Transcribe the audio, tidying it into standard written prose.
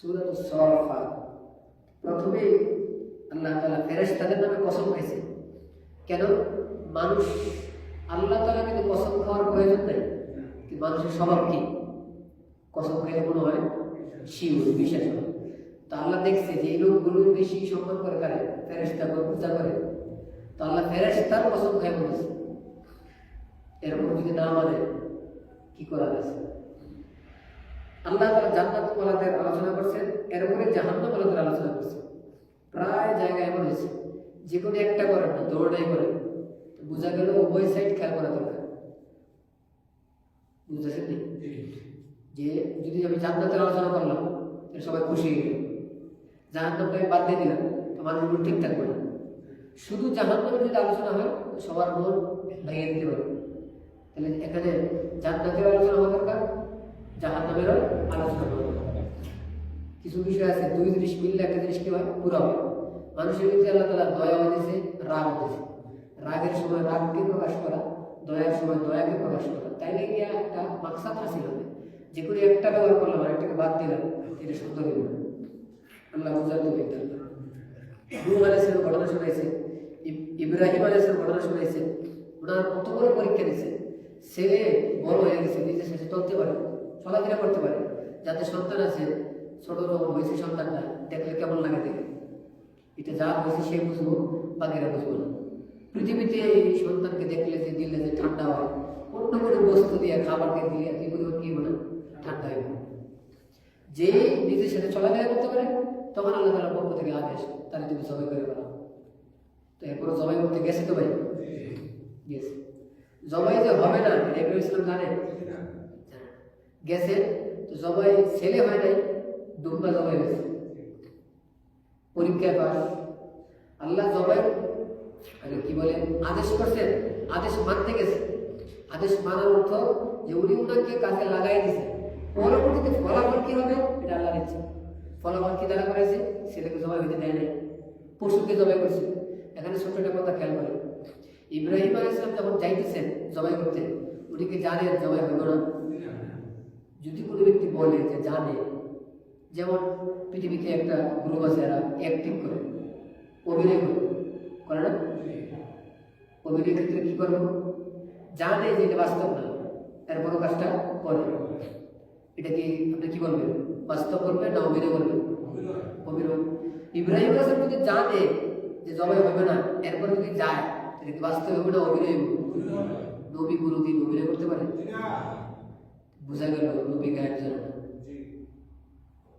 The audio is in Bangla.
সূরাতুস সাফাত প্রথমে আল্লাহ তাআলা ফেরেশতাদের নামে কসম খাইছে। কেন? মানুষ আল্লাহ তাআলা কিন্তু কসম খাওয়ার প্রয়োজন নাই, কিন্তু মানুষের স্বভাব কি? কসম খাইলে মনে হয় শিওর বিশ্বাস হয়। তো আল্লাহ দেখছে যে এই লোকগুলো বেশি সম্মান করে কারে? ফেরেশতাকে পূজা করে। তো আল্লাহ ফেরেশতার কসম খাই বলেছে। এরকম যদি না মানে কি করা গেছে? আল্লাহ তাআলা জান্নাত ওয়ালাদের আলোচনা করছেন, এরপরে জাহান্নাম ওয়ালাদের আলোচনা করছেন। প্রায় জায়গায় এমন হয়েছে যে কোনো একটা করেন না, দৌড়াই করেন। বোঝা গেল উভয় সাইড খেয়াল করা দরকার। বুঝতেছেন নি? যে যদি আমি জান্নাতের আলোচনা করলাম সবাই খুশি হয়ে গেল, জাহান্নামটা আমি বাদ দিয়ে দিলাম তো মানুষগুলো ঠিক থাকবে না। শুধু জাহান্নামের যদি আলোচনা হয় সবার মন ভেঙে দিতে পারে। তাহলে এখানে জান্নাতের আলোচনা হওয়া দরকার, জাহান্নামেরও আলোচনা হওয়া দরকার। কিছু বিষয় আছে দুই জিনিস মিললে একটা জিনিস কি হয়? পুরো হবে। মানুষের ভিতরে আল্লাহ তাআলা দয়া হয়েছে, রাগ হয়েছে। রাগের সময় রাগকে প্রকাশ করা, দয়ার সময় দয়াকে প্রকাশ করা, তাইলে গিয়ে একটা মাকসাদ হাসিল হবে। যে কোনো একটা ব্যবহার করলাম আর একটাকে বাদ দিলাম, এটা সুন্দর হবে না। আল্লাহ বুঝার তো দেখতে নূহ আলাইহিস সালামের ঘটনা শোনাইছে, ইব্রাহিম আলাইহিস সালামের ঘটনা শোনাইছে। ওনার কত বড় পরীক্ষা দিয়েছে। ছেলে বড় হয়ে গেছে, নিজে শেষে চলতে পারে, চলাফেরা করতে পারে। যাতে সন্তান আছে, ছোট যখন হয়েছে সন্তানটা দেখলে কেমন লাগে দেখে। এটা যা হয়েছে সে বুঝবো, বাকিরা বুঝবো না। পৃথিবীতে এই সন্তানকে দেখলে যে দিলে যে ঠান্ডা হয়, অন্য কোনো বস্তু দিয়ে খাবার দিয়ে কি পরিমাণ কি মানে ঠান্ডা হয়ে যায়। যে নিজের সাথে চলাফেরা করতে পারে তখন আল্লাহ তাআলার পক্ষ থেকে আদেশ তাহলে তুমি জবাই করে ফেলো। তো এরপরে জবাই করতে গেছে তো ভাই, গেছে। জবাই যে হবে না এটা ইব্রাহিম ইসলাম জানে, গেছে। তো জবাই ছেলে হয় নাই, দুম্বা জবাই হয়েছে, পরীক্ষায় পাস। আল্লাহ জবাই কি বলে আদেশ করছেন, আদেশ মানতে গেছে। আদেশ মানার অর্থ যে উনি উনাকে কাজে লাগাই দিছে, পরবর্তীতে ফলাফল কি হবে এটা আল্লাহর ইচ্ছা। ফলাফল কি দ্বারা করেছে? ছেলেকে জবাই হইতে দেয় নাই, পশুকে জবাই করছে। এখানে ছোট একটা কথা খেয়াল করে, ইব্রাহিম আলাইহিস সালাম যখন যাইতেছেন জবাই করতে, উনি কি জানেন জবাই হইব না? যদি কোনো ব্যক্তি বলে যে জানে, যেমন পৃথিবীতে একটা গ্রুপ আছে এরা অ্যাক্টিং করে, অভিনয় করে না? অভিনয় ক্ষেত্রে কি করবো? জানে যে এটা বাস্তব না, এরপরও কাজটা করে। এটা কি আপনি কি বলবেন? বাস্তব করবেন না অভিনয় করবেন? অভিনয়। ইব্রাহিম আলাইহিস সালাম যদি জানে যে জবাই হবে না, এরপর যদি যায় তাহলে কি বাস্তব হবে না অভিনয় হবে? নবী কোনোদিন অভিনয় করতে পারে? বোঝা গেল নবী গায়েব জানেন।